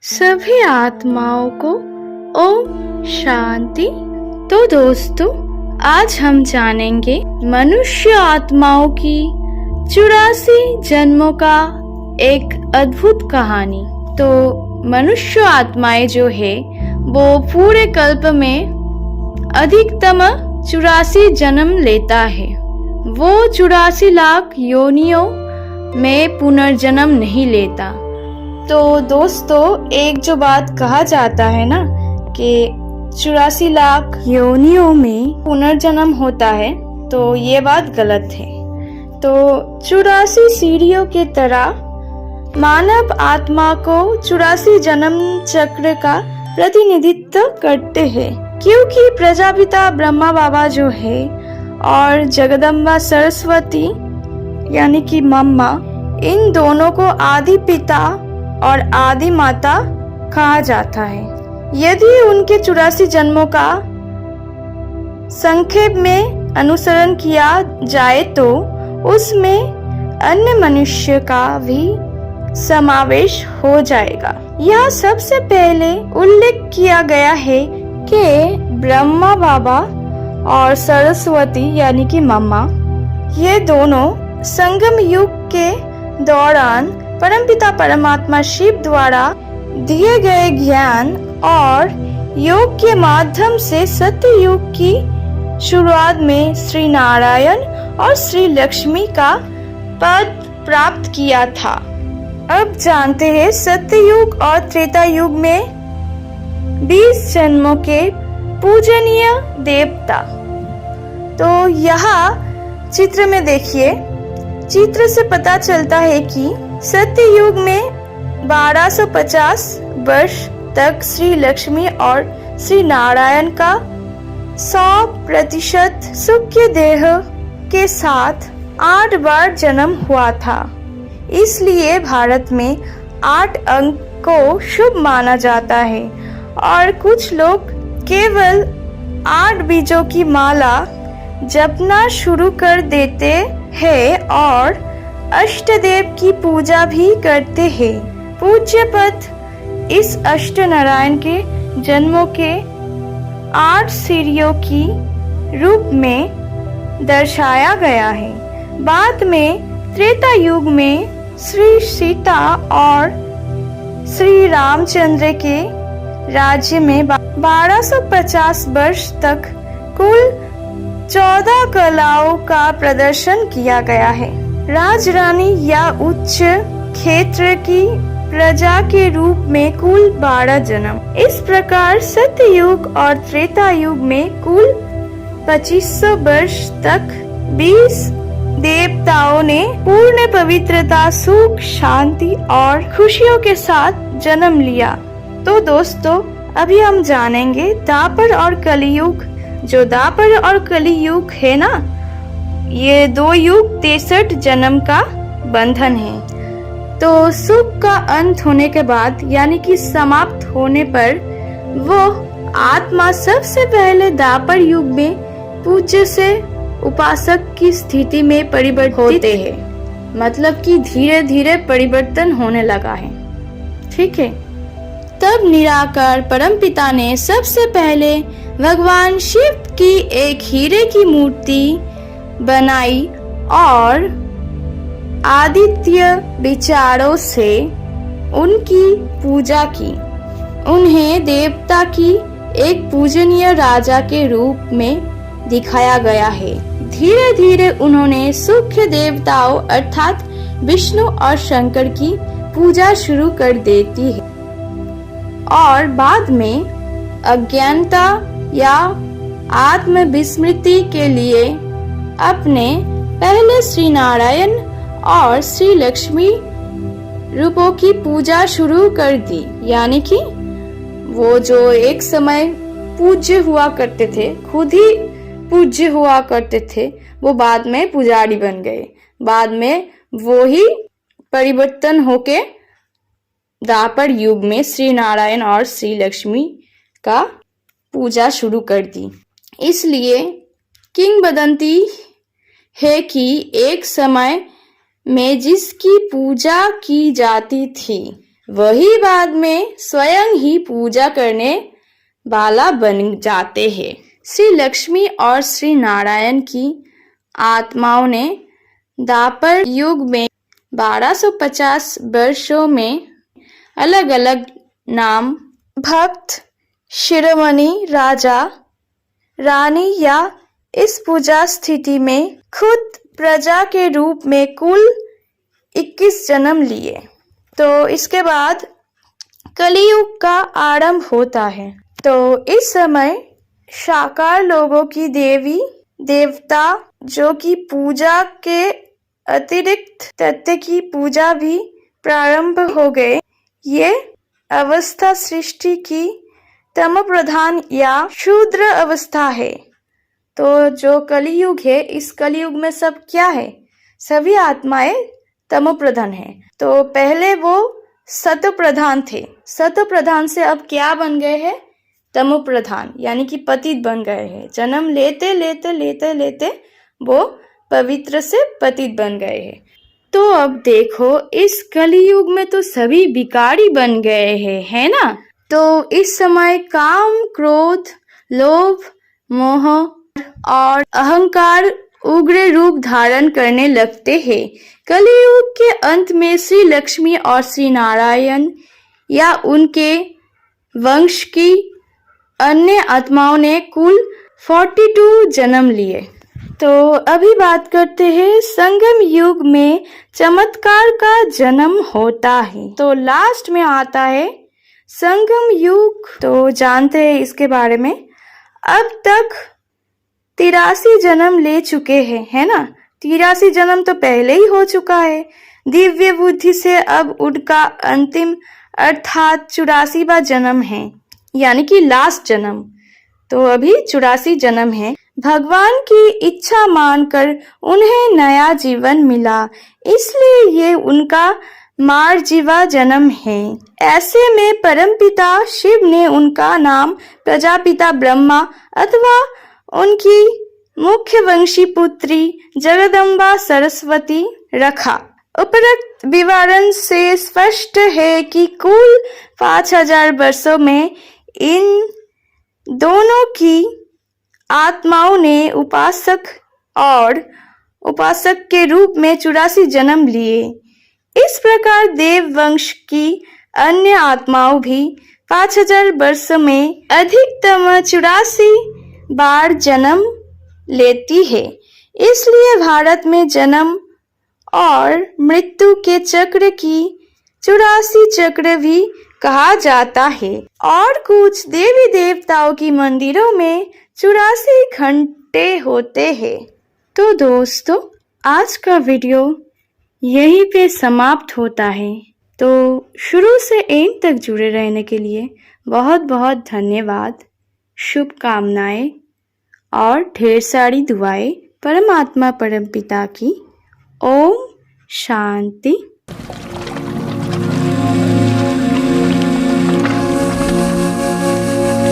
सभी आत्माओं को ओम शांति। तो दोस्तों, आज हम जानेंगे मनुष्य आत्माओं की 84 जन्मों का एक अद्भुत कहानी। तो मनुष्य आत्माएं जो है वो पूरे कल्प में अधिकतम 84 जन्म लेता है। वो 84 लाख योनियों में पुनर्जन्म नहीं लेता। तो दोस्तों, एक जो बात कहा जाता है ना कि 84 लाख योनियों में पुनर्जन्म होता है, तो ये बात गलत है। तो 84 सीढ़ियों के तरह मानव आत्मा को 84 जन्म चक्र का प्रतिनिधित्व करते हैं, क्योंकि प्रजापिता ब्रह्मा बाबा जो है और जगदम्बा सरस्वती यानी कि मम्मा, इन दोनों को आदि पिता और आदि माता कहा जाता है। यदि उनके 84 जन्मों का संक्षेप में अनुसरण किया जाए तो उसमें अन्य मनुष्य का भी समावेश हो जाएगा। यह सबसे पहले उल्लेख किया गया है कि ब्रह्मा बाबा और सरस्वती यानी कि मम्मा, ये दोनों संगम युग के दौरान परमपिता परमात्मा शिव द्वारा दिए गए ज्ञान और योग के माध्यम से सत्य युग की शुरुआत में श्री नारायण और श्री लक्ष्मी का पद प्राप्त किया था। अब जानते हैं सत्य युग और त्रेता युग में 20 जन्मों के पूजनीय देवता। तो यहाँ चित्र में देखिए, चित्र से पता चलता है कि सत्य युग में 1250 वर्ष तक श्री लक्ष्मी और श्री नारायण का 100% सुख्य देह के साथ 8 बार जन्म हुआ था। इसलिए भारत में 8 अंक को शुभ माना जाता है और कुछ लोग केवल 8 बीजों की माला जपना शुरू कर देते हैं और अष्टदेव की पूजा भी करते हैं। पूज्य पद इस अष्ट नारायण के जन्मों के 8 सीढ़ियों की रूप में दर्शाया गया है। बाद में त्रेता युग में श्री सीता और श्री रामचंद्र के राज्य में 1250 वर्ष तक कुल 14 कलाओं का प्रदर्शन किया गया है। राजरानी या उच्च क्षेत्र की प्रजा के रूप में कुल 12 जन्म। इस प्रकार सत्य युग और त्रेता युग में कुल 2500 वर्ष तक 20 देवताओं ने पूर्ण पवित्रता, सुख, शांति और खुशियों के साथ जन्म लिया। तो दोस्तों, अभी हम जानेंगे द्वापर और कलियुग। जो द्वापर और कलियुग है ना, ये 2 युग 63 जन्म का बंधन है। तो सुख का अंत होने के बाद यानी कि समाप्त होने पर वो आत्मा सबसे पहले द्वापर युग में पूज्य से उपासक की स्थिति में परिवर्तित होते हैं। मतलब कि धीरे धीरे परिवर्तन होने लगा है। ठीक है। तब निराकार परमपिता ने सबसे पहले भगवान शिव की एक हीरे की मूर्ति बनाई और आदित्य विचारों से उनकी पूजा की। उन्हें देवता की एक पूजनीय राजा के रूप में दिखाया गया है। धीरे धीरे उन्होंने सूक्ष्म देवताओं अर्थात विष्णु और शंकर की पूजा शुरू कर देती है और बाद में अज्ञानता या आत्म विस्मृति के लिए अपने पहले श्री नारायण और श्री लक्ष्मी रूपों की पूजा शुरू कर दी। यानी कि वो जो एक समय पूज्य हुआ करते थे, खुद ही पूज्य हुआ करते थे, वो बाद में पुजारी बन गए। बाद में वो ही परिवर्तन होके द्वापर युग में श्री नारायण और श्री लक्ष्मी का पूजा शुरू कर दी। इसलिए किंवदंती है कि एक समय में जिसकी पूजा की जाती थी वही बाद में स्वयं ही पूजा करने वाला बन जाते हैं। श्री लक्ष्मी और श्री नारायण की आत्माओं ने द्वापर युग में 1250 वर्षों में अलग अलग नाम भक्त, शिरोमणि, राजा, रानी या इस पूजा स्थिति में खुद प्रजा के रूप में कुल 21 जन्म लिए। तो इसके बाद कलियुग का आरंभ होता है। तो इस समय साकार लोगों की देवी देवता जो कि पूजा के अतिरिक्त तत्व की पूजा भी प्रारंभ हो गए। ये अवस्था सृष्टि की तम प्रधान या शूद्र अवस्था है। तो जो कलियुग है, इस कलियुग में सब क्या है? सभी आत्माएं तमो प्रधान है। तो पहले वो सतो प्रधान थे। सतो प्रधान से अब क्या बन गए हैं? तमो प्रधान, यानी कि पतित बन गए हैं। जन्म लेते लेते लेते लेते वो पवित्र से पतित बन गए हैं। तो अब देखो, इस कलियुग में तो सभी विकारी बन गए हैं, है ना? तो इस समय काम, क्रोध, लोभ, मोह और अहंकार उग्र रूप धारण करने लगते हैं। कलियुग के अंत में श्री लक्ष्मी और श्री नारायण या उनके वंश की अन्य आत्माओं ने कुल 42 जन्म लिए। तो अभी बात करते हैं संगम युग में चमत्कार का जन्म होता है। तो लास्ट में आता है संगम युग। तो जानते हैं इसके बारे में। अब तक 83 जन्म ले चुके हैं, है ना? 83 जन्म तो पहले ही हो चुका है। दिव्य बुद्धि से अब उनका अंतिम अर्थात 84वां जन्म है, यानी कि लास्ट जन्म। तो अभी 84 जन्म है। भगवान की इच्छा मानकर उन्हें नया जीवन मिला, इसलिए ये उनका मार्जीवा जन्म है। ऐसे में परमपिता शिव ने उनका नाम प्रजापिता ब्रह्मा अथवा उनकी मुख्य वंशी पुत्री जगदम्बा सरस्वती रखा। उपरोक्त विवरण से स्पष्ट है कि कुल 5000 वर्षों में इन दोनों की आत्माओं ने उपासक और उपासक के रूप में 84 जन्म लिए। इस प्रकार देव वंश की अन्य आत्माओं भी 5000 वर्ष में अधिकतम 84 बार जन्म लेती है। इसलिए भारत में जन्म और मृत्यु के चक्र की 84 चक्र भी कहा जाता है। और कुछ देवी देवताओं की मंदिरों में 84 घंटे होते हैं। तो दोस्तों, आज का वीडियो यहीं पे समाप्त होता है। तो शुरू से एंड तक जुड़े रहने के लिए बहुत बहुत धन्यवाद। शुभकामनाएं और ढेर सारी दुआएं परमात्मा परमपिता की। ओम शांति।